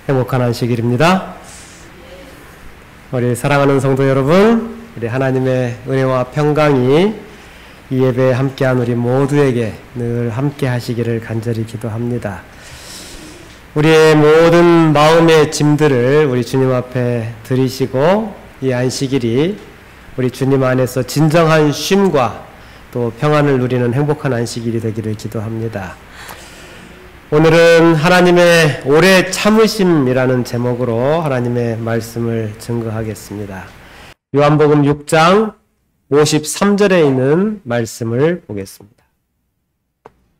행복한 안식일입니다. 우리 사랑하는 성도 여러분, 우리 하나님의 은혜와 평강이 이 예배에 함께한 우리 모두에게 늘 함께 하시기를 간절히 기도합니다. 우리의 모든 마음의 짐들을 우리 주님 앞에 드리시고 이 안식일이 우리 주님 안에서 진정한 쉼과 또 평안을 누리는 행복한 안식일이 되기를 기도합니다. 오늘은 하나님의 오래 참으심이라는 제목으로 하나님의 말씀을 증거하겠습니다. 요한복음 6장 53절에 있는 말씀을 보겠습니다.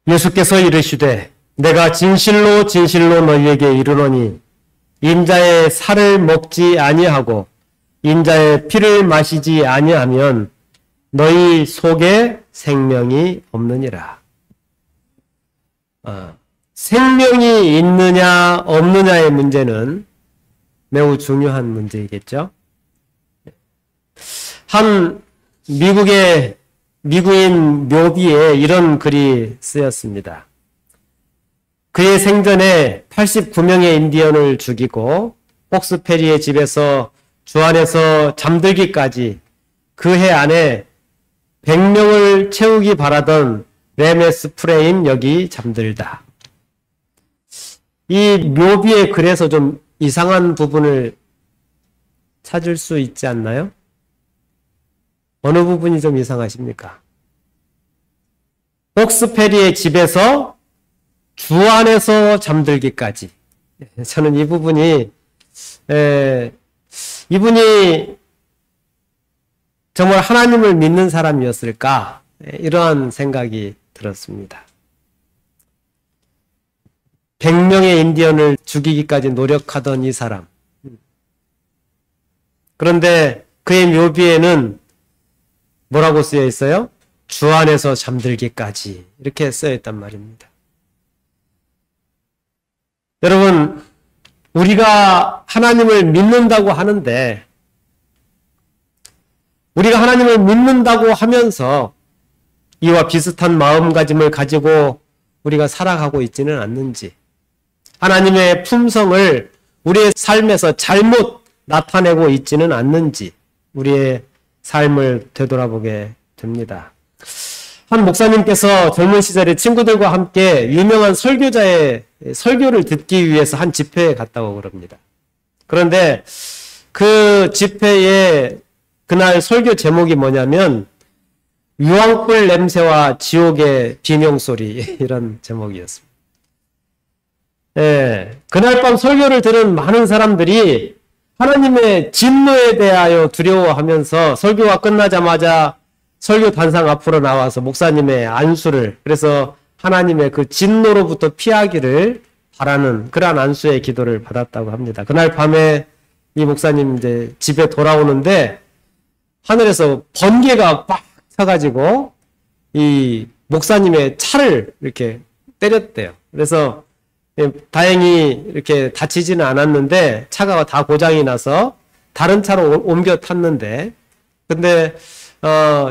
예수께서 이르시되 내가 진실로 진실로 너희에게 이르노니 인자의 살을 먹지 아니하고 인자의 피를 마시지 아니하면 너희 속에 생명이 없느니라. 생명이 있느냐 없느냐의 문제는 매우 중요한 문제이겠죠. 한 미국인 묘비에 이런 글이 쓰였습니다. 그의 생전에 89명의 인디언을 죽이고 폭스페리의 집에서 주 안에서 잠들기까지 그 해 안에 100명을 채우기 바라던 레메스 프레임 여기 잠들다. 이 묘비의 글에서 좀 이상한 부분을 찾을 수 있지 않나요? 어느 부분이 좀 이상하십니까? 폭스페리의 집에서 주 안에서 잠들기까지. 저는 이 부분이 이분이 정말 하나님을 믿는 사람이었을까? 이러한 생각이 들었습니다. 100명의 인디언을 죽이기까지 노력하던 이 사람. 그런데 그의 묘비에는 뭐라고 쓰여 있어요? 주 안에서 잠들기까지. 이렇게 쓰여 있단 말입니다. 여러분, 우리가 하나님을 믿는다고 하는데, 우리가 하나님을 믿는다고 하면서 이와 비슷한 마음가짐을 가지고 우리가 살아가고 있지는 않는지, 하나님의 품성을 우리의 삶에서 잘못 나타내고 있지는 않는지 우리의 삶을 되돌아보게 됩니다. 한 목사님께서 젊은 시절에 친구들과 함께 유명한 설교자의 설교를 듣기 위해서 한 집회에 갔다고 그럽니다. 그런데 그 집회의 그날 설교 제목이 뭐냐면 유황불 냄새와 지옥의 비명소리, 이런 제목이었습니다. 그날 밤 설교를 들은 많은 사람들이 하나님의 진노에 대하여 두려워하면서 설교가 끝나자마자 설교 단상 앞으로 나와서 목사님의 안수를, 그래서 하나님의 그 진노로부터 피하기를 바라는 그러한 안수의 기도를 받았다고 합니다. 그날 밤에 이 목사님 이제 집에 돌아오는데 하늘에서 번개가 빡 쳐가지고 이 목사님의 차를 이렇게 때렸대요. 그래서 다행히 이렇게 다치지는 않았는데 차가 다 고장이 나서 다른 차로 옮겨 탔는데, 근데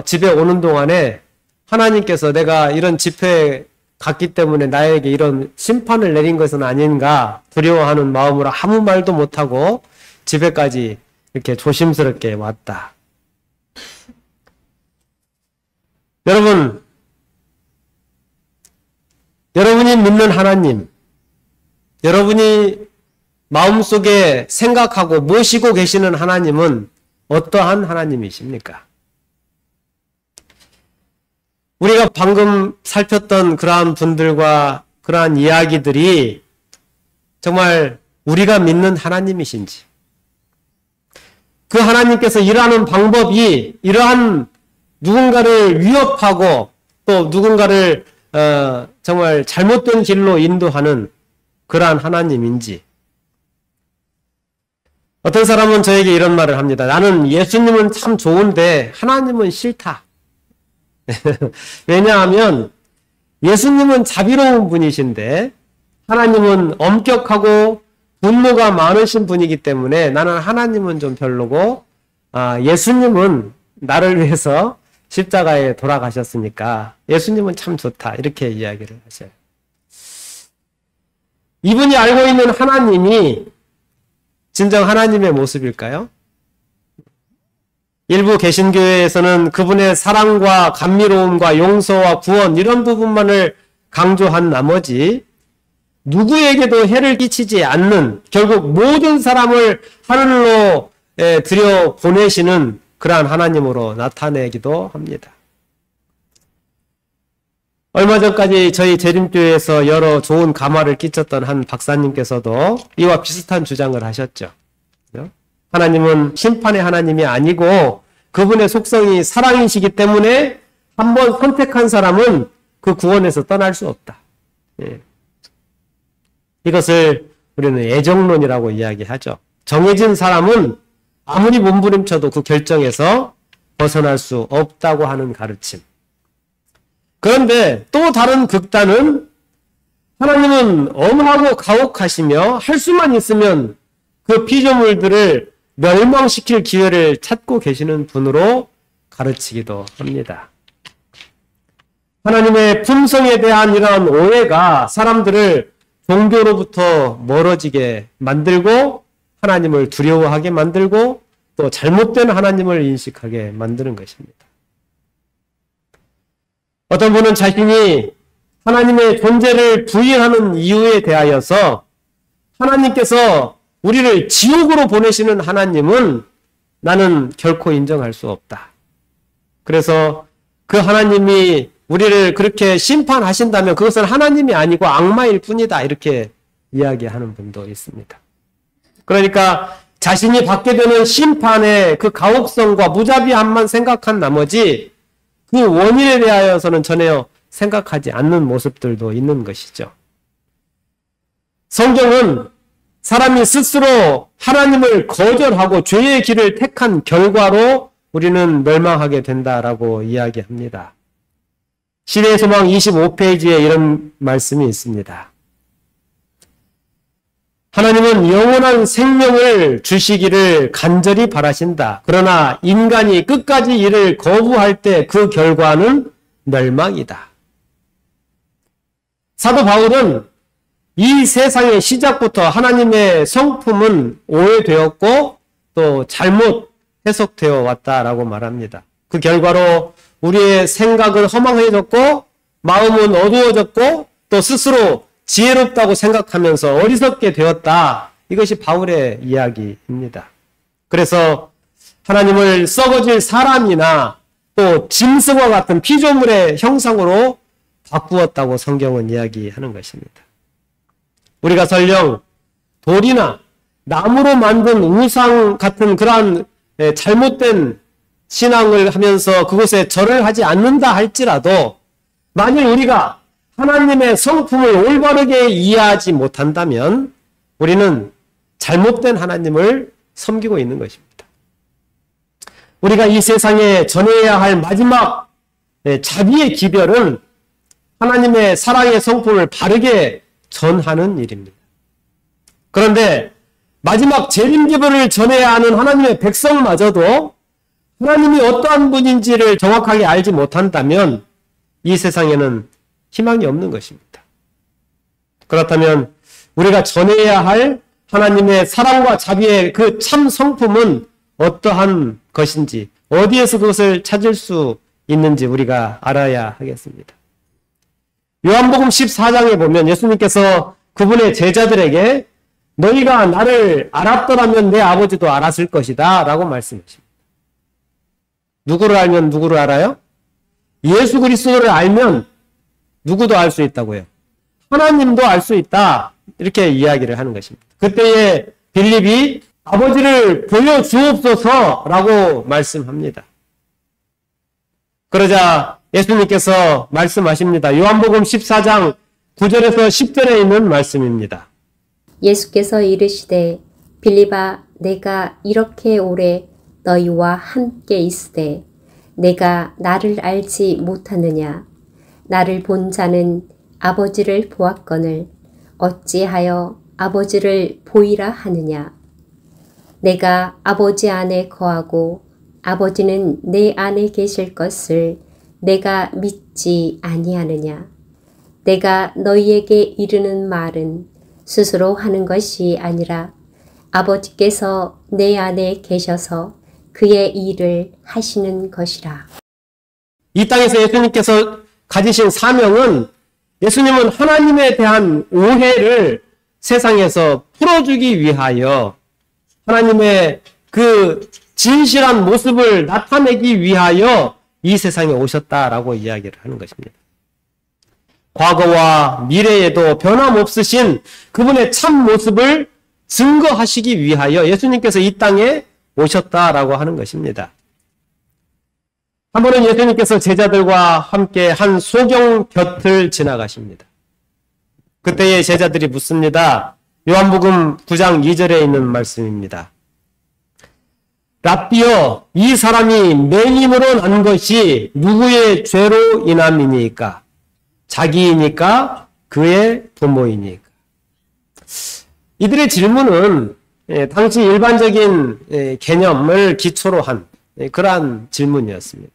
집에 오는 동안에 하나님께서 내가 이런 집회에 갔기 때문에 나에게 이런 심판을 내린 것은 아닌가 두려워하는 마음으로 아무 말도 못하고 집에까지 이렇게 조심스럽게 왔다. 여러분, 여러분이 믿는 하나님, 여러분이 마음속에 생각하고 모시고 계시는 하나님은 어떠한 하나님이십니까? 우리가 방금 살폈던 그러한 분들과 그러한 이야기들이 정말 우리가 믿는 하나님이신지, 그 하나님께서 일하는 방법이 이러한 누군가를 위협하고 또 누군가를 정말 잘못된 길로 인도하는 그러한 하나님인지. 어떤 사람은 저에게 이런 말을 합니다. 나는 예수님은 참 좋은데 하나님은 싫다. 왜냐하면 예수님은 자비로운 분이신데 하나님은 엄격하고 분노가 많으신 분이기 때문에 나는 하나님은 좀 별로고, 예수님은 나를 위해서 십자가에 돌아가셨으니까 예수님은 참 좋다. 이렇게 이야기를 하셔요. 이분이 알고 있는 하나님이 진정 하나님의 모습일까요? 일부 개신교회에서는 그분의 사랑과 감미로움과 용서와 구원 이런 부분만을 강조한 나머지 누구에게도 해를 끼치지 않는 결국 모든 사람을 하늘로 들여 보내시는 그러한 하나님으로 나타내기도 합니다. 얼마 전까지 저희 재림교회에서 여러 좋은 감화를 끼쳤던 한 박사님께서도 이와 비슷한 주장을 하셨죠. 하나님은 심판의 하나님이 아니고 그분의 속성이 사랑이시기 때문에 한번 선택한 사람은 그 구원에서 떠날 수 없다. 이것을 우리는 애정론이라고 이야기하죠. 정해진 사람은 아무리 몸부림쳐도 그 결정에서 벗어날 수 없다고 하는 가르침. 그런데 또 다른 극단은 하나님은 엄하고 가혹하시며 할 수만 있으면 그 피조물들을 멸망시킬 기회를 찾고 계시는 분으로 가르치기도 합니다. 하나님의 품성에 대한 이러한 오해가 사람들을 종교로부터 멀어지게 만들고 하나님을 두려워하게 만들고 또 잘못된 하나님을 인식하게 만드는 것입니다. 어떤 분은 자신이 하나님의 존재를 부인하는 이유에 대하여서 하나님께서 우리를 지옥으로 보내시는 하나님은 나는 결코 인정할 수 없다. 그래서 그 하나님이 우리를 그렇게 심판하신다면 그것은 하나님이 아니고 악마일 뿐이다. 이렇게 이야기하는 분도 있습니다. 그러니까 자신이 받게 되는 심판의 그 가혹성과 무자비함만 생각한 나머지 그 원인에 대하여서는 전혀 생각하지 않는 모습들도 있는 것이죠. 성경은 사람이 스스로 하나님을 거절하고 죄의 길을 택한 결과로 우리는 멸망하게 된다라고 이야기합니다. 시대의 소망 25페이지에 이런 말씀이 있습니다. 하나님은 영원한 생명을 주시기를 간절히 바라신다. 그러나 인간이 끝까지 이를 거부할 때 그 결과는 멸망이다. 사도 바울은 이 세상의 시작부터 하나님의 성품은 오해되었고 또 잘못 해석되어 왔다라고 말합니다. 그 결과로 우리의 생각은 허망해졌고 마음은 어두워졌고 또 스스로 지혜롭다고 생각하면서 어리석게 되었다. 이것이 바울의 이야기입니다. 그래서 하나님을 썩어질 사람이나 또 짐승과 같은 피조물의 형상으로 바꾸었다고 성경은 이야기하는 것입니다. 우리가 설령 돌이나 나무로 만든 우상 같은 그러한 잘못된 신앙을 하면서 그곳에 절을 하지 않는다 할지라도 만일 우리가 하나님의 성품을 올바르게 이해하지 못한다면 우리는 잘못된 하나님을 섬기고 있는 것입니다. 우리가 이 세상에 전해야 할 마지막 자비의 기별은 하나님의 사랑의 성품을 바르게 전하는 일입니다. 그런데 마지막 재림기별을 전해야 하는 하나님의 백성마저도 하나님이 어떠한 분인지를 정확하게 알지 못한다면 이 세상에는 희망이 없는 것입니다. 그렇다면 우리가 전해야 할 하나님의 사랑과 자비의 그 참 성품은 어떠한 것인지, 어디에서 그것을 찾을 수 있는지 우리가 알아야 하겠습니다. 요한복음 14장에 보면 예수님께서 그분의 제자들에게 너희가 나를 알았더라면 내 아버지도 알았을 것이다 라고 말씀하십니다. 누구를 알면 누구를 알아요? 예수 그리스도를 알면 누구도 알 수 있다고요. 하나님도 알 수 있다. 이렇게 이야기를 하는 것입니다. 그때에 빌립이 아버지를 보여주옵소서라고 말씀합니다. 그러자 예수님께서 말씀하십니다. 요한복음 14장 9절에서 10절에 있는 말씀입니다. 예수께서 이르시되 빌립아 내가 이렇게 오래 너희와 함께 있으되 내가 나를 알지 못하느냐. 나를 본 자는 아버지를 보았거늘 어찌하여 아버지를 보이라 하느냐. 내가 아버지 안에 거하고 아버지는 내 안에 계실 것을 내가 믿지 아니하느냐. 내가 너희에게 이르는 말은 스스로 하는 것이 아니라 아버지께서 내 안에 계셔서 그의 일을 하시는 것이라. 이 땅에서 예수님께서 가지신 사명은 예수님은 하나님에 대한 오해를 세상에서 풀어주기 위하여 하나님의 그 진실한 모습을 나타내기 위하여 이 세상에 오셨다라고 이야기를 하는 것입니다. 과거와 미래에도 변함없으신 그분의 참 모습을 증거하시기 위하여 예수님께서 이 땅에 오셨다라고 하는 것입니다. 한 번은 예수님께서 제자들과 함께 한 소경 곁을 지나가십니다. 그때의 제자들이 묻습니다. 요한복음 9장 2절에 있는 말씀입니다. 랍비여, 이 사람이 맹인으로 난 것이 누구의 죄로 인함이니까? 자기이니까? 그의 부모이니까? 이들의 질문은 당시 일반적인 개념을 기초로 한 그러한 질문이었습니다.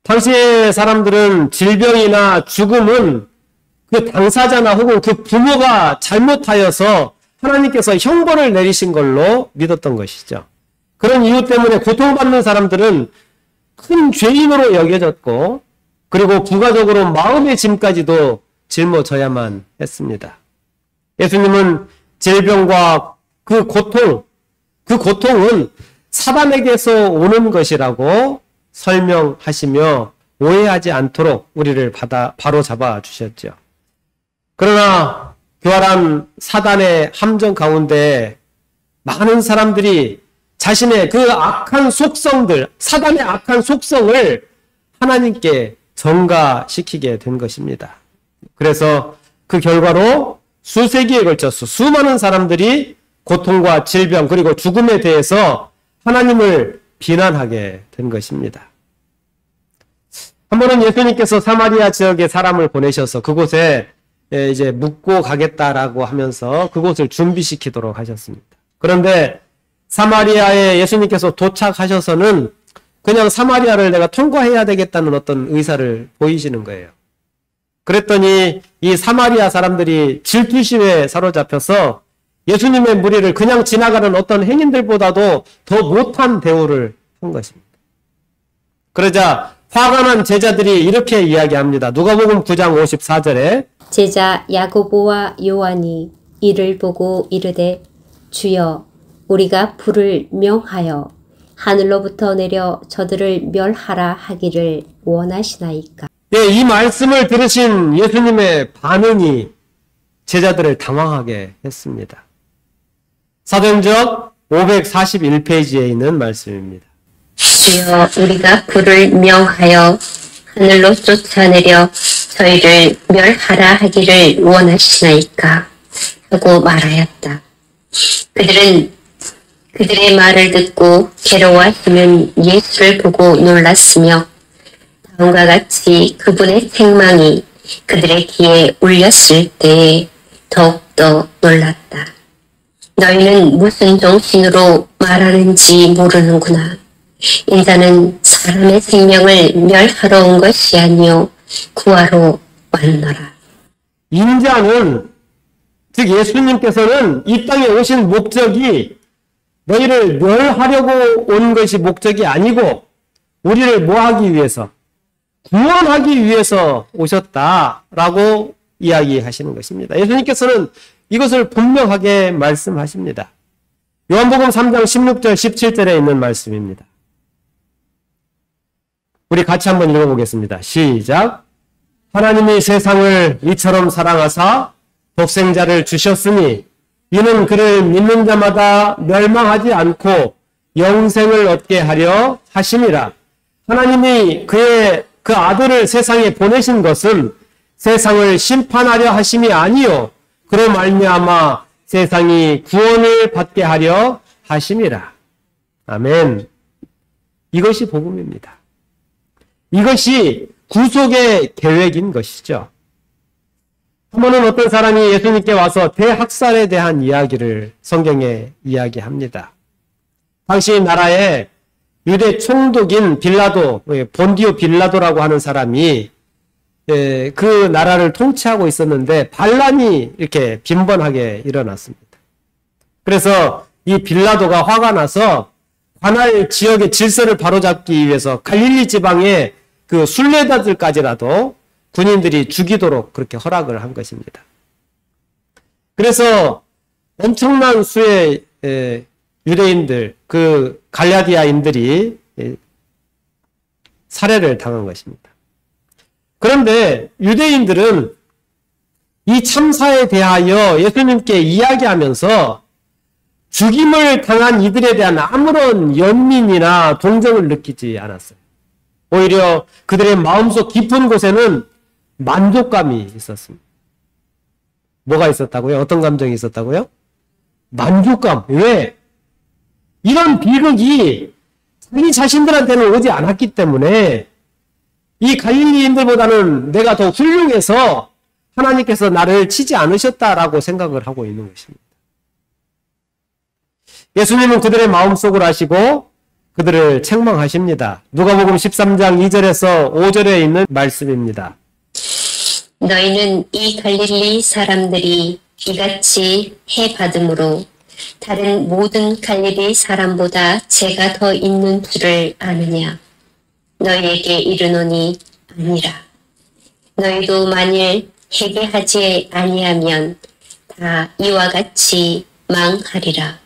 당시의 사람들은 질병이나 죽음은 그 당사자나 혹은 그 부모가 잘못하여서 하나님께서 형벌을 내리신 걸로 믿었던 것이죠. 그런 이유 때문에 고통받는 사람들은 큰 죄인으로 여겨졌고 그리고 부가적으로 마음의 짐까지도 짊어져야만 했습니다. 예수님은 질병과 그 고통은 사단에게서 오는 것이라고 설명하시며 오해하지 않도록 우리를 바로 잡아 주셨죠. 그러나 교활한 사단의 함정 가운데 많은 사람들이 자신의 그 악한 속성들, 사단의 악한 속성을 하나님께 전가시키게 된 것입니다. 그래서 그 결과로 수세기에 걸쳐서 수많은 사람들이 고통과 질병 그리고 죽음에 대해서 하나님을 비난하게 된 것입니다. 한 번은 예수님께서 사마리아 지역에 사람을 보내셔서 그곳에 이제 묵고 가겠다라고 하면서 그곳을 준비시키도록 하셨습니다. 그런데 사마리아에 예수님께서 도착하셔서는 그냥 사마리아를 내가 통과해야 되겠다는 어떤 의사를 보이시는 거예요. 그랬더니 이 사마리아 사람들이 질투심에 사로잡혀서 예수님의 무리를 그냥 지나가는 어떤 행인들보다도 더 못한 대우를 한 것입니다. 그러자 화가 난 제자들이 이렇게 이야기합니다. 누가복음 9장 54절에 제자 야고보와 요한이 이를 보고 이르되 주여 우리가 불을 명하여 하늘로부터 내려 저들을 멸하라 하기를 원하시나이까. 예, 이 말씀을 들으신 예수님의 반응이 제자들을 당황하게 했습니다. 사도행전 541페이지에 있는 말씀입니다. 주여 우리가 불을 명하여 하늘로 쫓아내려 저희를 멸하라 하기를 원하시나이까 하고 말하였다. 그들은 그들의 말을 듣고 괴로워하시는 예수를 보고 놀랐으며 다음과 같이 그분의 책망이 그들의 귀에 울렸을 때에 더욱더 놀랐다. 너희는 무슨 정신으로 말하는지 모르는구나. 인자는 사람의 생명을 멸하러 온 것이 아니요 구하러 왔노라. 인자는 즉 예수님께서는 이 땅에 오신 목적이 너희를 멸하려고 온 것이 목적이 아니고 우리를 뭐하기 위해서 구원하기 위해서 오셨다라고 이야기하시는 것입니다. 예수님께서는 이것을 분명하게 말씀하십니다. 요한복음 3장 16절 17절에 있는 말씀입니다. 우리 같이 한번 읽어보겠습니다. 시작. 하나님이 세상을 이처럼 사랑하사 독생자를 주셨으니 이는 그를 믿는 자마다 멸망하지 않고 영생을 얻게 하려 하심이라. 하나님이 그 아들을 세상에 보내신 것은 세상을 심판하려 하심이 아니요 그로 말미암아 세상이 구원을 받게 하려 하심이라. 아멘. 이것이 복음입니다. 이것이 구속의 계획인 것이죠. 한 번은 어떤 사람이 예수님께 와서 대학살에 대한 이야기를 성경에 이야기합니다. 당시 나라에 유대 총독인 빌라도, 본디오 빌라도라고 하는 사람이 그 나라를 통치하고 있었는데 반란이 이렇게 빈번하게 일어났습니다. 그래서 이 빌라도가 화가 나서 관할 지역의 질서를 바로잡기 위해서 갈릴리 지방의 그 순례자들까지라도 군인들이 죽이도록 그렇게 허락을 한 것입니다. 그래서 엄청난 수의 유대인들, 그 갈라디아인들이 살해를 당한 것입니다. 그런데 유대인들은 이 참사에 대하여 예수님께 이야기하면서 죽임을 당한 이들에 대한 아무런 연민이나 동정을 느끼지 않았어요. 오히려 그들의 마음속 깊은 곳에는 만족감이 있었습니다. 뭐가 있었다고요? 어떤 감정이 있었다고요? 만족감. 왜? 이런 비극이 자기 자신들한테는 오지 않았기 때문에 이 갈릴리인들보다는 내가 더 훌륭해서 하나님께서 나를 치지 않으셨다라고 생각을 하고 있는 것입니다. 예수님은 그들의 마음속을 아시고 그들을 책망하십니다. 누가복음 13장 2절에서 5절에 있는 말씀입니다. 너희는 이 갈릴리 사람들이 이같이 해받음으로 다른 모든 갈릴리 사람보다 죄가 더 있는 줄을 아느냐? 너희에게 이르노니 아니라. 너희도 만일 회개하지 아니하면 다 이와 같이 망하리라.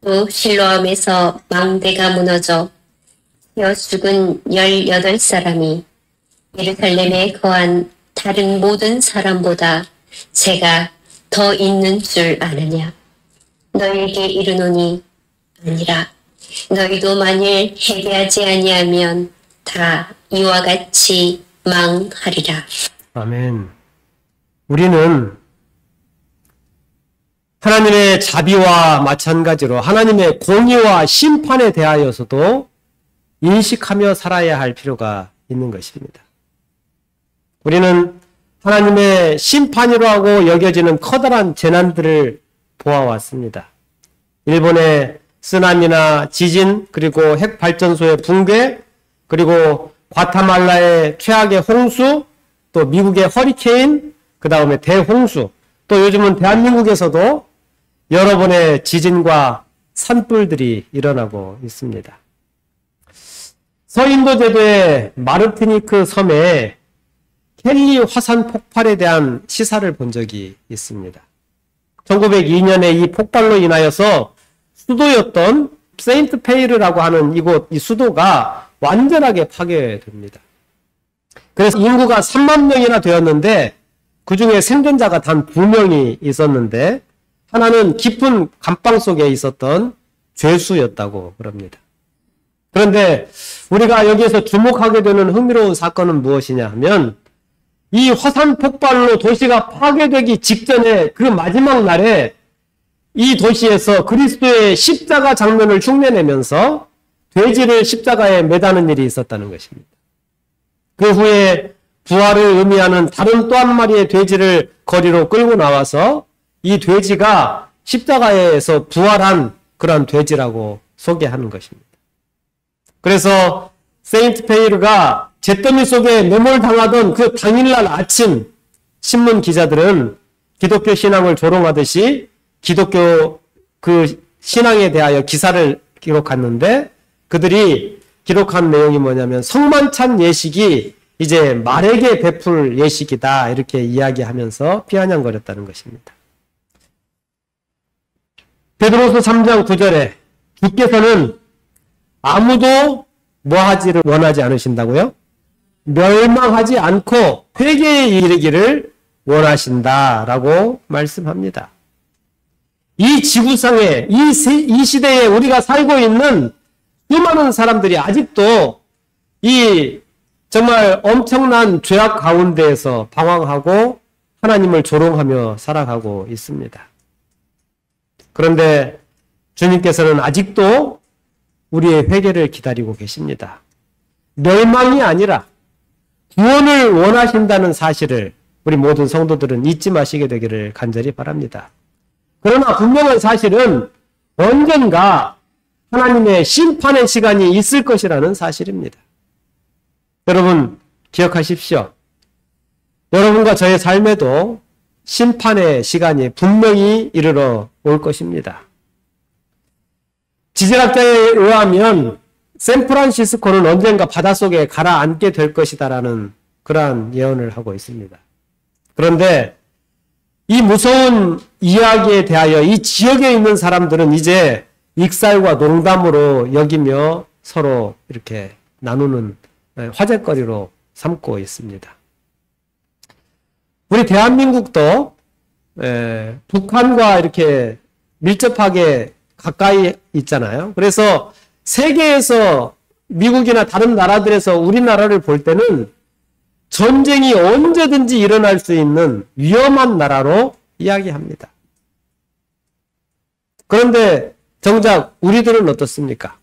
또 실로암에서 망대가 무너져 튀어 죽은 18사람이 예루살렘에 거한 다른 모든 사람보다 죄가 더 있는 줄 아느냐? 너희에게 이르노니 아니라. 너희도 만일 회개하지 아니하면 다 이와 같이 망하리라. 아멘. 우리는 하나님의 자비와 마찬가지로 하나님의 공의와 심판에 대하여서도 인식하며 살아야 할 필요가 있는 것입니다. 우리는 하나님의 심판이라고 여겨지는 커다란 재난들을 보아왔습니다. 일본의 쓰나미나 지진, 그리고 핵발전소의 붕괴, 그리고 과타말라의 최악의 홍수, 또 미국의 허리케인, 그 다음에 대홍수, 또 요즘은 대한민국에서도 여러 번의 지진과 산불들이 일어나고 있습니다. 서인도 제도의 마르티니크 섬에 켈리 화산 폭발에 대한 시사를 본 적이 있습니다. 1902년에 이 폭발로 인하여서 수도였던 세인트 페이르라고 하는 이곳, 이 수도가 완전하게 파괴됩니다. 그래서 인구가 3만 명이나 되었는데 그 중에 생존자가 단 2명이 있었는데 하나는 깊은 감방 속에 있었던 죄수였다고 그럽니다. 그런데 우리가 여기에서 주목하게 되는 흥미로운 사건은 무엇이냐 하면 이 화산 폭발로 도시가 파괴되기 직전에 그 마지막 날에 이 도시에서 그리스도의 십자가 장면을 흉내내면서 돼지를 십자가에 매다는 일이 있었다는 것입니다. 그 후에 부활을 의미하는 다른 또 한 마리의 돼지를 거리로 끌고 나와서 이 돼지가 십자가에서 부활한 그런 돼지라고 소개하는 것입니다. 그래서 세인트 페이르가 잿더미 속에 매몰당하던 그 당일날 아침 신문 기자들은 기독교 신앙을 조롱하듯이 기독교 그 신앙에 대하여 기사를 기록했는데 그들이 기록한 내용이 뭐냐면 성만찬 예식이 이제 말에게 베풀 예식이다 이렇게 이야기하면서 비아냥거렸다는 것입니다. 베드로서 3장 9절에 주께서는 아무도 뭐 하지를 원하지 않으신다고요? 멸망하지 않고 회개에 이르기를 원하신다라고 말씀합니다. 이 지구상에 이 시대에 우리가 살고 있는 수많은 사람들이 아직도 이 정말 엄청난 죄악 가운데에서 방황하고 하나님을 조롱하며 살아가고 있습니다. 그런데 주님께서는 아직도 우리의 회개를 기다리고 계십니다. 멸망이 아니라 구원을 원하신다는 사실을 우리 모든 성도들은 잊지 마시게 되기를 간절히 바랍니다. 그러나 분명한 사실은 언젠가 하나님의 심판의 시간이 있을 것이라는 사실입니다. 여러분 기억하십시오. 여러분과 저의 삶에도 심판의 시간이 분명히 이르러 올 것입니다. 지질학자에 의하면 샌프란시스코는 언젠가 바닷속에 가라앉게 될 것이다라는 그러한 예언을 하고 있습니다. 그런데 이 무서운 이야기에 대하여 이 지역에 있는 사람들은 이제 익살과 농담으로 여기며 서로 이렇게 나누는 화제거리로 삼고 있습니다. 우리 대한민국도 북한과 이렇게 밀접하게 가까이 있잖아요. 그래서 세계에서 미국이나 다른 나라들에서 우리나라를 볼 때는 전쟁이 언제든지 일어날 수 있는 위험한 나라로 이야기합니다. 그런데 정작 우리들은 어떻습니까?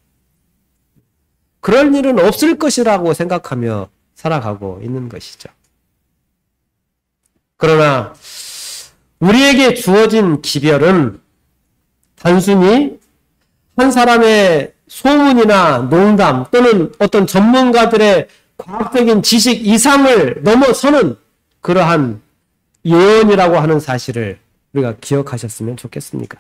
그럴 일은 없을 것이라고 생각하며 살아가고 있는 것이죠. 그러나 우리에게 주어진 기별은 단순히 한 사람의 소문이나 농담 또는 어떤 전문가들의 과학적인 지식 이상을 넘어서는 그러한 예언이라고 하는 사실을 우리가 기억하셨으면 좋겠습니까?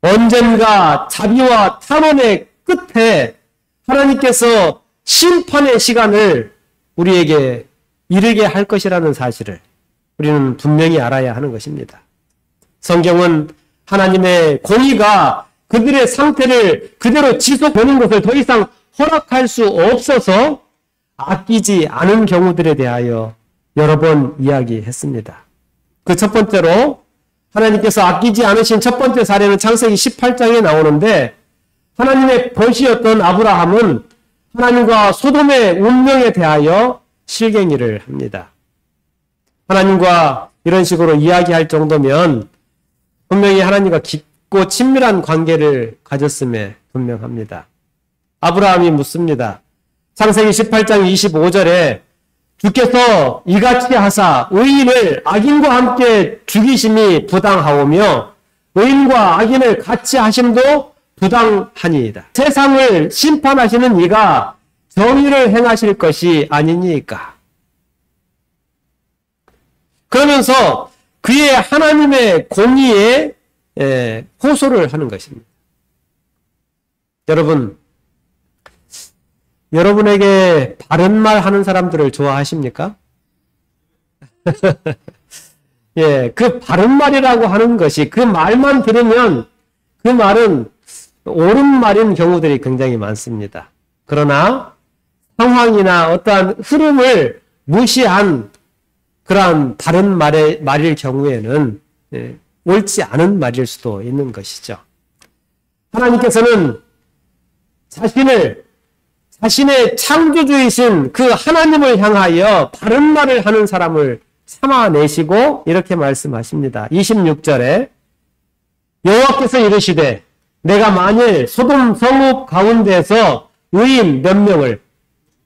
언젠가 자비와 탄원의 끝에 하나님께서 심판의 시간을 우리에게 이르게 할 것이라는 사실을 우리는 분명히 알아야 하는 것입니다. 성경은 하나님의 공의가 그들의 상태를 그대로 지속되는 것을 더 이상 허락할 수 없어서 아끼지 않은 경우들에 대하여 여러 번 이야기했습니다. 그 첫 번째로 하나님께서 아끼지 않으신 첫 번째 사례는 창세기 18장에 나오는데 하나님의 벗이었던 아브라함은 하나님과 소돔의 운명에 대하여 실갱이를 합니다. 하나님과 이런 식으로 이야기할 정도면 분명히 하나님과 깊고 친밀한 관계를 가졌음에 분명합니다. 아브라함이 묻습니다. 창세기 18장 25절에 주께서 이같이 하사 의인을 악인과 함께 죽이심이 부당하오며 의인과 악인을 같이 하심도 부당하니이다. 세상을 심판하시는 이가 정의를 행하실 것이 아니니까. 그러면서 그의 하나님의 공의에 호소를 하는 것입니다. 여러분, 여러분에게 바른 말 하는 사람들을 좋아하십니까? 예, 그 바른 말이라고 하는 것이 그 말만 들으면 그 말은 옳은 말인 경우들이 굉장히 많습니다. 그러나 상황이나 어떠한 흐름을 무시한 그러한 바른 말일 경우에는 옳지 않은 말일 수도 있는 것이죠. 하나님께서는 자신의 창조주이신 그 하나님을 향하여 바른 말을 하는 사람을 참아내시고 이렇게 말씀하십니다. 26절에 여호와께서 이르시되 내가 만일 소돔 성읍 가운데서 의인 몇 명을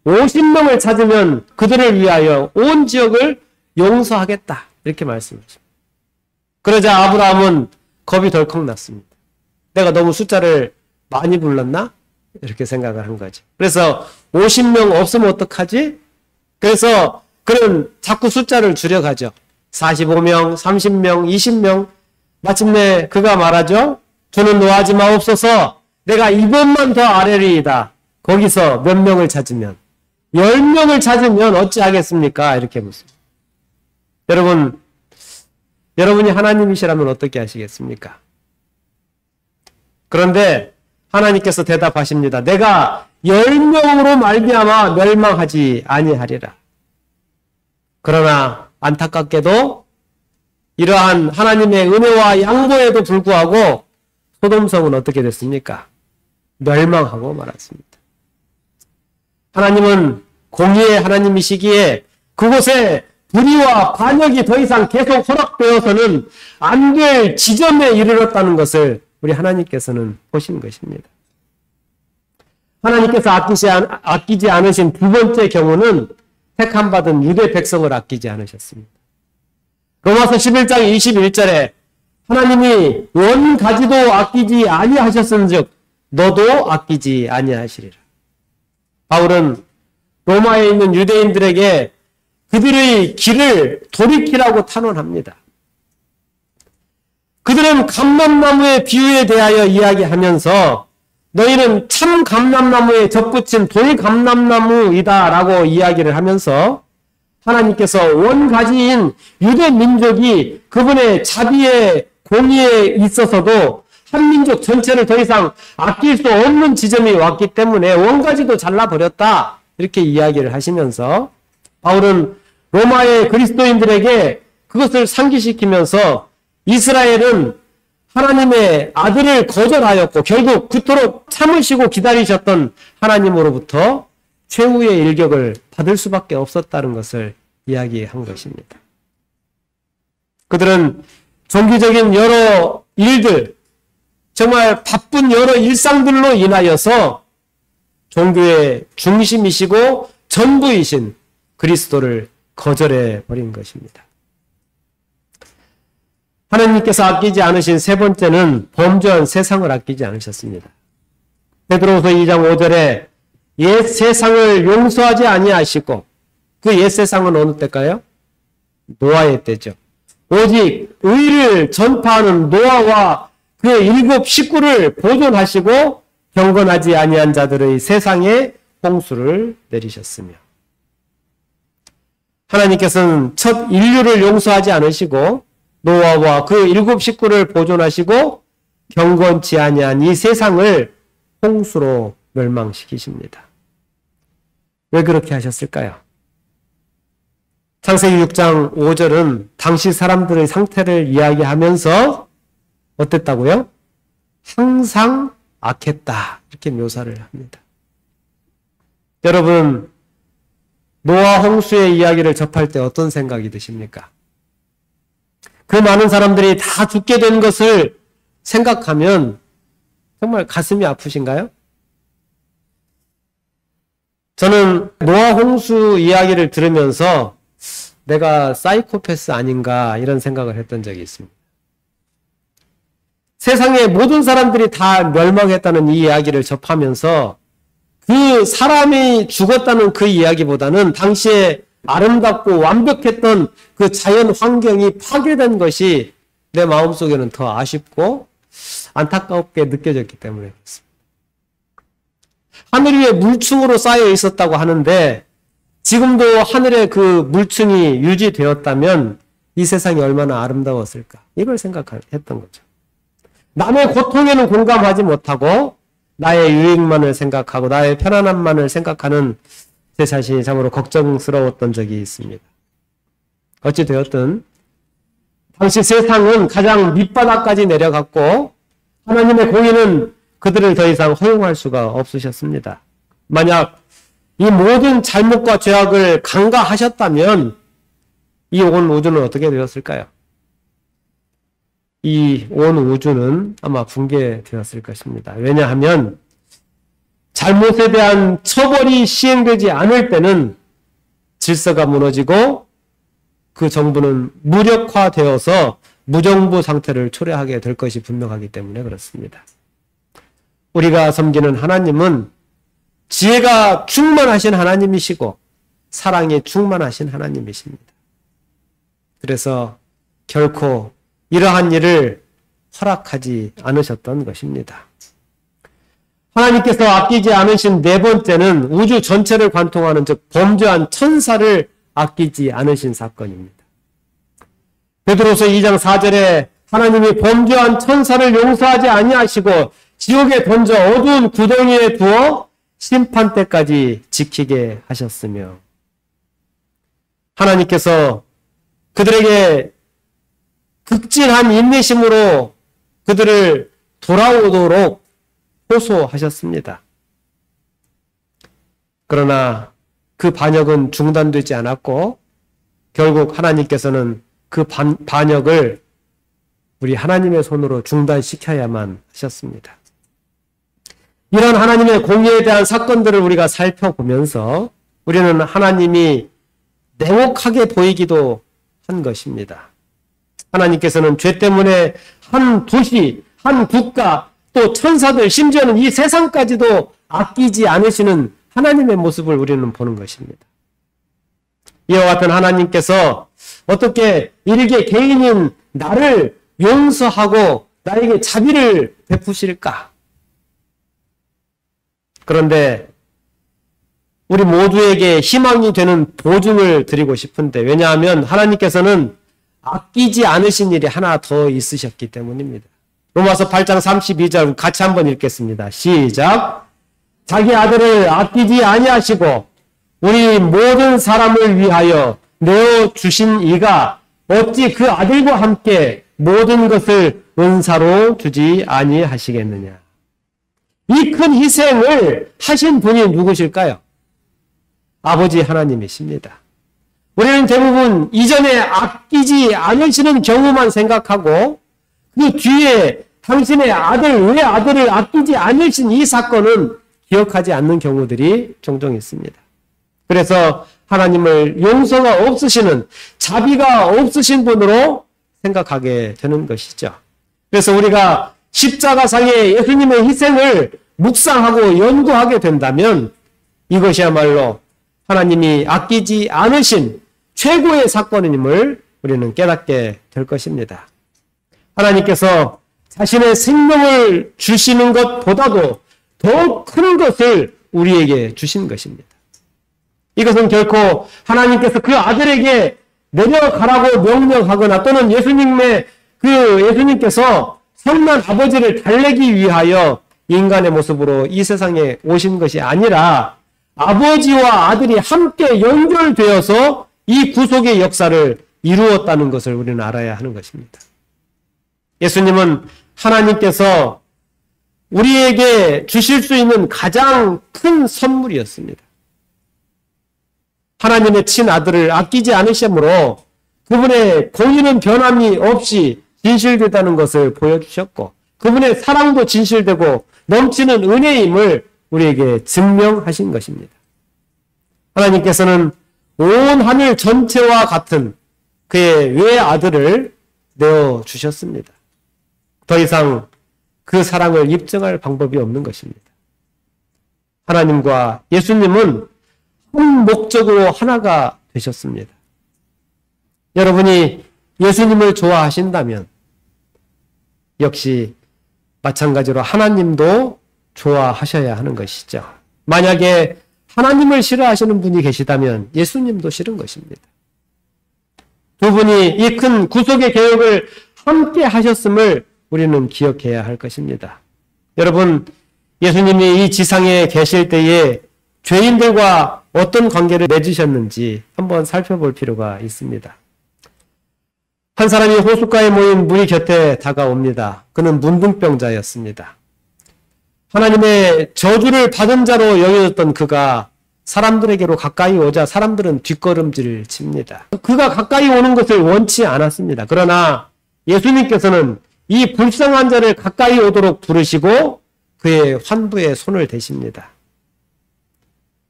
50명을 찾으면 그들을 위하여 온 지역을 용서하겠다. 이렇게 말씀하십니다. 그러자 아브라함은 겁이 덜컥 났습니다. 내가 너무 숫자를 많이 불렀나? 이렇게 생각을 한 거죠. 그래서 50명 없으면 어떡하지? 그래서 그는 자꾸 숫자를 줄여가죠. 45명, 30명, 20명. 마침내 그가 말하죠. 저는 노하지 마옵소서. 내가 이것만 더 아뢰리이다. 거기서 몇 명을 찾으면 10명을 찾으면 어찌하겠습니까? 이렇게 묻습니다. 여러분이 하나님이시라면 어떻게 하시겠습니까? 그런데 하나님께서 대답하십니다. 내가 10명으로 말미암아 멸망하지 아니하리라. 그러나 안타깝게도 이러한 하나님의 은혜와 양보에도 불구하고 소돔성은 어떻게 됐습니까? 멸망하고 말았습니다. 하나님은 공의의 하나님이시기에 그곳에 불의와 반역이 더 이상 계속 허락되어서는 안 될 지점에 이르렀다는 것을 우리 하나님께서는 보신 것입니다. 하나님께서 아끼지 않으신 두 번째 경우는 택함받은 유대 백성을 아끼지 않으셨습니다. 로마서 11장 21절에 하나님이 원가지도 아끼지 아니하셨은즉 너도 아끼지 아니하시리라. 바울은 로마에 있는 유대인들에게 그들의 길을 돌이키라고 탄원합니다. 그들은 감람나무의 비유에 대하여 이야기하면서 너희는 참 감람나무에 접붙인 돌감람나무이다 라고 이야기를 하면서 하나님께서 원가지인 유대 민족이 그분의 자비의 공의에 있어서도 한 민족 전체를 더 이상 아낄 수 없는 지점이 왔기 때문에 원가지도 잘라버렸다 이렇게 이야기를 하시면서 바울은 로마의 그리스도인들에게 그것을 상기시키면서 이스라엘은 하나님의 아들을 거절하였고 결국 그토록 참으시고 기다리셨던 하나님으로부터 최후의 일격을 받을 수밖에 없었다는 것을 이야기한 것입니다. 그들은 종교적인 여러 일들, 정말 바쁜 여러 일상들로 인하여서 종교의 중심이시고 전부이신 그리스도를 거절해 버린 것입니다. 하나님께서 아끼지 않으신 세 번째는 범죄한 세상을 아끼지 않으셨습니다. 베드로후서 2장 5절에 옛 세상을 용서하지 아니하시고 그 옛 세상은 어느 때일까요? 노아의 때죠. 오직 의를 전파하는 노아와 그 7 식구를 보존하시고 경건하지 아니한 자들의 세상에 홍수를 내리셨으며 하나님께서는 첫 인류를 용서하지 않으시고 노아와 그 7 식구를 보존하시고 경건치 아니한 이 세상을 홍수로 멸망시키십니다. 왜 그렇게 하셨을까요? 창세기 6장 5절은 당시 사람들의 상태를 이야기하면서 어땠다고요? 항상 악했다 이렇게 묘사를 합니다. 여러분 노아 홍수의 이야기를 접할 때 어떤 생각이 드십니까? 그 많은 사람들이 다 죽게 된 것을 생각하면 정말 가슴이 아프신가요? 저는 노아 홍수 이야기를 들으면서 내가 사이코패스 아닌가 이런 생각을 했던 적이 있습니다. 세상의 모든 사람들이 다 멸망했다는 이 이야기를 접하면서 그 사람이 죽었다는 그 이야기보다는 당시에 아름답고 완벽했던 그 자연 환경이 파괴된 것이 내 마음속에는 더 아쉽고 안타깝게 느껴졌기 때문에 그렇습니다. 하늘 위에 물층으로 쌓여 있었다고 하는데 지금도 하늘에 그 물층이 유지되었다면 이 세상이 얼마나 아름다웠을까 이걸 생각했던 거죠. 남의 고통에는 공감하지 못하고 나의 유익만을 생각하고 나의 편안함만을 생각하는 제 자신이 참으로 걱정스러웠던 적이 있습니다. 어찌 되었든 당시 세상은 가장 밑바닥까지 내려갔고 하나님의 공의는 그들을 더 이상 허용할 수가 없으셨습니다. 만약 이 모든 잘못과 죄악을 간과하셨다면 이 온 우주는 어떻게 되었을까요? 이 온 우주는 아마 붕괴되었을 것입니다. 왜냐하면 잘못에 대한 처벌이 시행되지 않을 때는 질서가 무너지고 그 정부는 무력화되어서 무정부 상태를 초래하게 될 것이 분명하기 때문에 그렇습니다. 우리가 섬기는 하나님은 지혜가 충만하신 하나님이시고 사랑이 충만하신 하나님이십니다. 그래서 결코 이러한 일을 허락하지 않으셨던 것입니다. 하나님께서 아끼지 않으신 네 번째는 우주 전체를 관통하는 즉 범죄한 천사를 아끼지 않으신 사건입니다. 베드로서 2장 4절에 하나님이 범죄한 천사를 용서하지 아니하시고 지옥에 던져 어두운 구덩이에 두어 심판 때까지 지키게 하셨으며 하나님께서 그들에게 극진한 인내심으로 그들을 돌아오도록 호소하셨습니다. 그러나 그 반역은 중단되지 않았고 결국 하나님께서는 그 반역을 우리 하나님의 손으로 중단시켜야만 하셨습니다. 이런 하나님의 공의에 대한 사건들을 우리가 살펴보면서 우리는 하나님이 냉혹하게 보이기도 한 것입니다. 하나님께서는 죄 때문에 한 도시, 한 국가, 또 천사들, 심지어는 이 세상까지도 아끼지 않으시는 하나님의 모습을 우리는 보는 것입니다. 이와 같은 하나님께서 어떻게 일개 개인인 나를 용서하고 나에게 자비를 베푸실까? 그런데 우리 모두에게 희망이 되는 보증을 드리고 싶은데, 왜냐하면 하나님께서는 아끼지 않으신 일이 하나 더 있으셨기 때문입니다. 로마서 8장 32절 같이 한번 읽겠습니다. 시작. 자기 아들을 아끼지 아니하시고 우리 모든 사람을 위하여 내어 주신 이가 어찌 그 아들과 함께 모든 것을 은사로 주지 아니하시겠느냐. 이 큰 희생을 하신 분이 누구실까요? 아버지 하나님이십니다. 우리는 대부분 이전에 아끼지 않으시는 경우만 생각하고 그 뒤에 당신의 아들, 왜 아들을 아끼지 않으신 이 사건은 기억하지 않는 경우들이 종종 있습니다. 그래서 하나님을 용서가 없으시는, 자비가 없으신 분으로 생각하게 되는 것이죠. 그래서 우리가 십자가상의 예수님의 희생을 묵상하고 연구하게 된다면 이것이야말로 하나님이 아끼지 않으신 최고의 사건임을 우리는 깨닫게 될 것입니다. 하나님께서 자신의 생명을 주시는 것보다도 더 큰 것을 우리에게 주신 것입니다. 이것은 결코 하나님께서 그 아들에게 내려가라고 명령하거나 또는 예수님께서 선한 아버지를 달래기 위하여 인간의 모습으로 이 세상에 오신 것이 아니라 아버지와 아들이 함께 연결되어서 이 구속의 역사를 이루었다는 것을 우리는 알아야 하는 것입니다. 예수님은 하나님께서 우리에게 주실 수 있는 가장 큰 선물이었습니다. 하나님의 친아들을 아끼지 않으심으로 그분의 공의는 변함이 없이 진실되다는 것을 보여주셨고 그분의 사랑도 진실되고 넘치는 은혜임을 우리에게 증명하신 것입니다. 하나님께서는 온 하늘 전체와 같은 그의 외아들을 내어주셨습니다. 더 이상 그 사랑을 입증할 방법이 없는 것입니다. 하나님과 예수님은 한 목적으로 하나가 되셨습니다. 여러분이 예수님을 좋아하신다면 역시 마찬가지로 하나님도 좋아하셔야 하는 것이죠. 만약에 하나님을 싫어하시는 분이 계시다면 예수님도 싫은 것입니다. 두 분이 이 큰 구속의 개혁을 함께 하셨음을 우리는 기억해야 할 것입니다. 여러분, 예수님이 이 지상에 계실 때에 죄인들과 어떤 관계를 맺으셨는지 한번 살펴볼 필요가 있습니다. 한 사람이 호숫가에 모인 무리 곁에 다가옵니다. 그는 문둥병자였습니다. 하나님의 저주를 받은 자로 여겨졌던 그가 사람들에게로 가까이 오자 사람들은 뒷걸음질을 칩니다. 그가 가까이 오는 것을 원치 않았습니다. 그러나 예수님께서는 이 불쌍한 자를 가까이 오도록 부르시고 그의 환부에 손을 대십니다.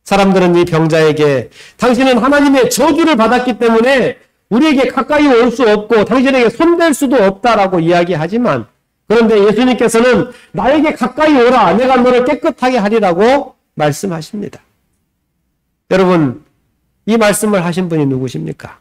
사람들은 이 병자에게 당신은 하나님의 저주를 받았기 때문에 우리에게 가까이 올 수 없고 당신에게 손댈 수도 없다라고 이야기하지만 그런데 예수님께서는 나에게 가까이 오라, 내가 너를 깨끗하게 하리라고 말씀하십니다. 여러분, 이 말씀을 하신 분이 누구십니까?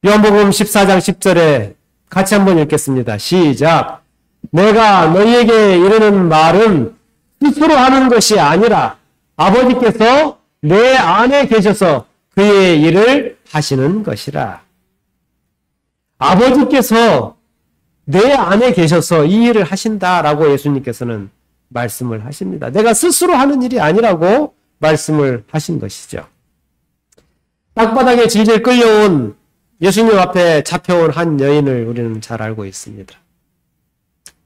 요한복음 14장 10절에 같이 한번 읽겠습니다. 시작. 내가 너희에게 이르는 말은 스스로 하는 것이 아니라 아버지께서 내 안에 계셔서 그의 일을 하시는 것이라. 아버지께서 내 안에 계셔서 이 일을 하신다라고 예수님께서는 말씀을 하십니다. 내가 스스로 하는 일이 아니라고 말씀을 하신 것이죠. 땅바닥에 질질 끌려온 예수님 앞에 잡혀온 한 여인을 우리는 잘 알고 있습니다.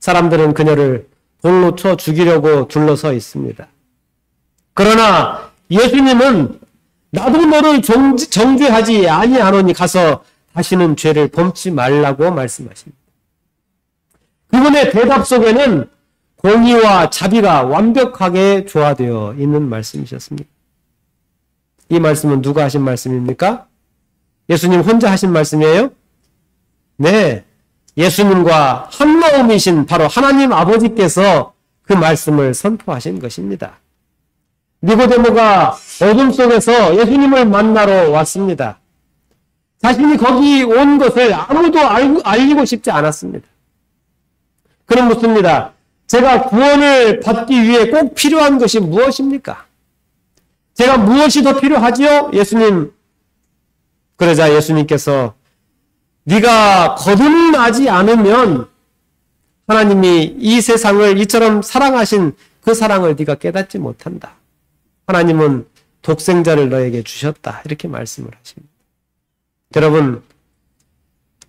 사람들은 그녀를 돌로 쳐 죽이려고 둘러서 있습니다. 그러나 예수님은 나도 너를 정죄하지 아니하노니 가서 다시는 죄를 범치 말라고 말씀하십니다. 그분의 대답 속에는 공의와 자비가 완벽하게 조화되어 있는 말씀이셨습니다. 이 말씀은 누가 하신 말씀입니까? 예수님 혼자 하신 말씀이에요? 네. 예수님과 한마음이신 바로 하나님 아버지께서 그 말씀을 선포하신 것입니다. 니고데모가 어둠 속에서 예수님을 만나러 왔습니다. 자신이 거기 온 것을 아무도 알리고 싶지 않았습니다. 그는 묻습니다. 제가 구원을 받기 위해 꼭 필요한 것이 무엇입니까? 제가 무엇이 더 필요하지요? 예수님. 그러자 예수님께서 네가 거듭나지 않으면 하나님이 이 세상을 이처럼 사랑하신 그 사랑을 네가 깨닫지 못한다. 하나님은 독생자를 너에게 주셨다. 이렇게 말씀을 하십니다.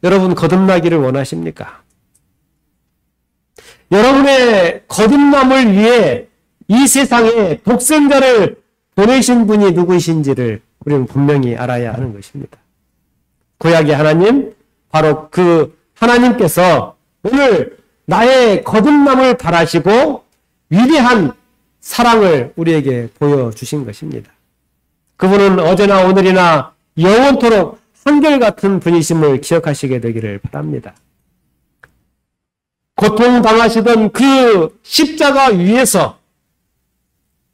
여러분 거듭나기를 원하십니까? 여러분의 거듭남을 위해 이 세상에 독생자를 보내신 분이 누구이신지를 우리는 분명히 알아야 하는 것입니다. 구약의 하나님, 바로 그 하나님께서 오늘 나의 거듭남을 바라시고 위대한 사랑을 우리에게 보여주신 것입니다. 그분은 어제나 오늘이나 영원토록 한결같은 분이심을 기억하시게 되기를 바랍니다. 고통당하시던 그 십자가 위에서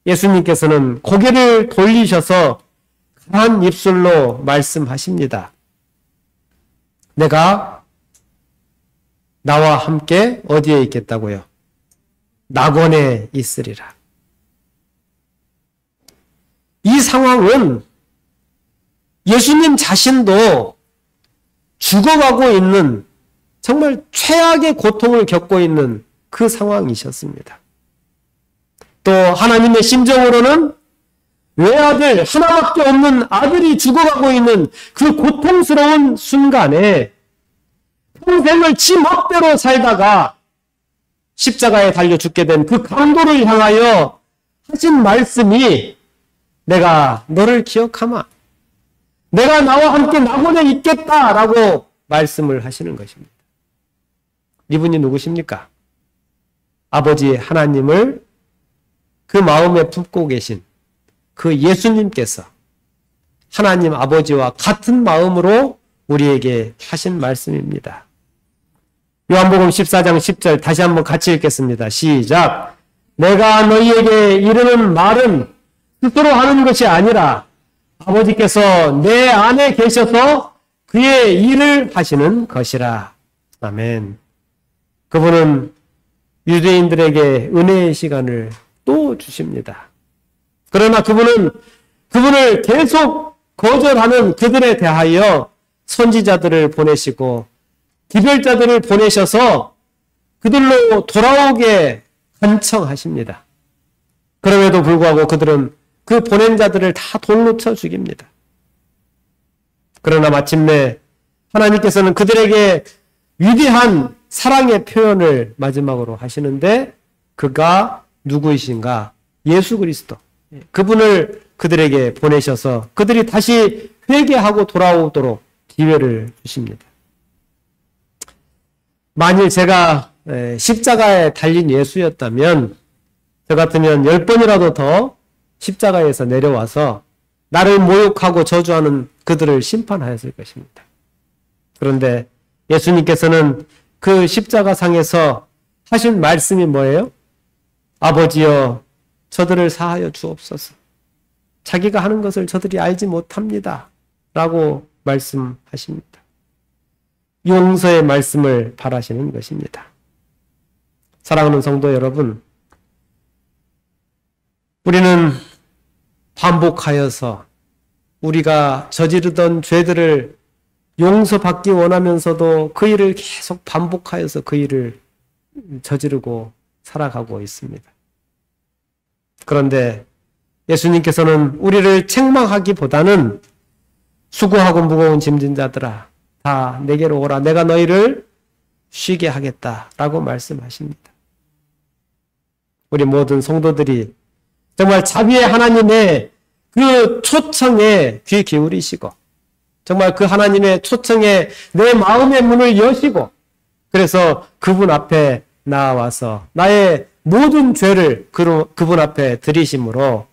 예수님께서는 고개를 돌리셔서 강한 입술로 말씀하십니다. 내가 나와 함께 어디에 있겠다고요? 낙원에 있으리라. 이 상황은 예수님 자신도 죽어가고 있는 정말 최악의 고통을 겪고 있는 그 상황이셨습니다. 또 하나님의 심정으로는 외아들, 하나밖에 없는 아들이 죽어가고 있는 그 고통스러운 순간에 평생을 지 멋대로 살다가 십자가에 달려 죽게 된 그 강도를 향하여 하신 말씀이 내가 너를 기억하마. 내가 나와 함께 낙원에 있겠다라고 말씀을 하시는 것입니다. 이분이 누구십니까? 아버지 하나님을 그 마음에 품고 계신 그 예수님께서 하나님 아버지와 같은 마음으로 우리에게 하신 말씀입니다. 요한복음 14장 10절 다시 한번 같이 읽겠습니다. 시작. 내가 너희에게 이르는 말은 스스로 하는 것이 아니라 아버지께서 내 안에 계셔서 그의 일을 하시는 것이라. 아멘. 그분은 유대인들에게 은혜의 시간을 또 주십니다. 그러나 그분을 계속 거절하는 그들에 대하여 선지자들을 보내시고 기별자들을 보내셔서 그들로 돌아오게 간청하십니다. 그럼에도 불구하고 그들은 그 보낸 자들을 다 돌로 쳐 죽입니다. 그러나 마침내 하나님께서는 그들에게 위대한 사랑의 표현을 마지막으로 하시는데 그가 누구이신가? 예수 그리스도. 그분을 그들에게 보내셔서 그들이 다시 회개하고 돌아오도록 기회를 주십니다. 만일 제가 십자가에 달린 예수였다면 저 같으면 10번이라도 더 십자가에서 내려와서 나를 모욕하고 저주하는 그들을 심판하였을 것입니다. 그런데 예수님께서는 그 십자가상에서 하신 말씀이 뭐예요? 아버지여 저들을 사하여 주옵소서. 자기가 하는 것을 저들이 알지 못합니다. 라고 말씀하십니다. 용서의 말씀을 바라시는 것입니다. 사랑하는 성도 여러분, 우리는 반복하여서 우리가 저지르던 죄들을 용서받기 원하면서도 그 일을 계속 반복하여서 그 일을 저지르고 살아가고 있습니다. 그런데 예수님께서는 우리를 책망하기보다는 수고하고 무거운 짐진 자들아 다 내게로 오라. 내가 너희를 쉬게 하겠다라고 말씀하십니다. 우리 모든 성도들이 정말 자비의 하나님의 그 초청에 귀 기울이시고 정말 그 하나님의 초청에 내 마음의 문을 여시고 그래서 그분 앞에 나와서 나의 모든 죄를 그분 앞에 드리심으로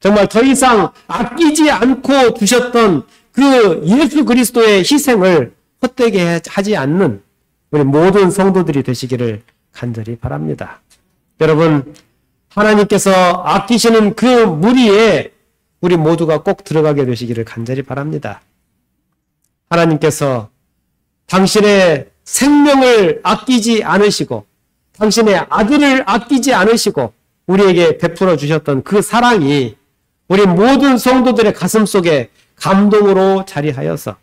정말 더 이상 아끼지 않고 주셨던 그 예수 그리스도의 희생을 헛되게 하지 않는 우리 모든 성도들이 되시기를 간절히 바랍니다. 여러분, 하나님께서 아끼시는 그 무리에 우리 모두가 꼭 들어가게 되시기를 간절히 바랍니다. 하나님께서 당신의 생명을 아끼지 않으시고 당신의 아들을 아끼지 않으시고 우리에게 베풀어 주셨던 그 사랑이 우리 모든 성도들의 가슴 속에 감동으로 자리하여서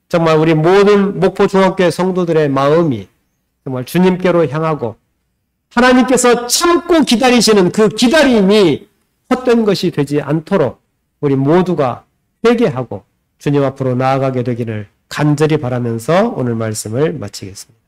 정말 우리 모든 목포중학교의 성도들의 마음이 정말 주님께로 향하고 하나님께서 참고 기다리시는 그 기다림이 헛된 것이 되지 않도록 우리 모두가 회개하고 주님 앞으로 나아가게 되기를 간절히 바라면서 오늘 말씀을 마치겠습니다.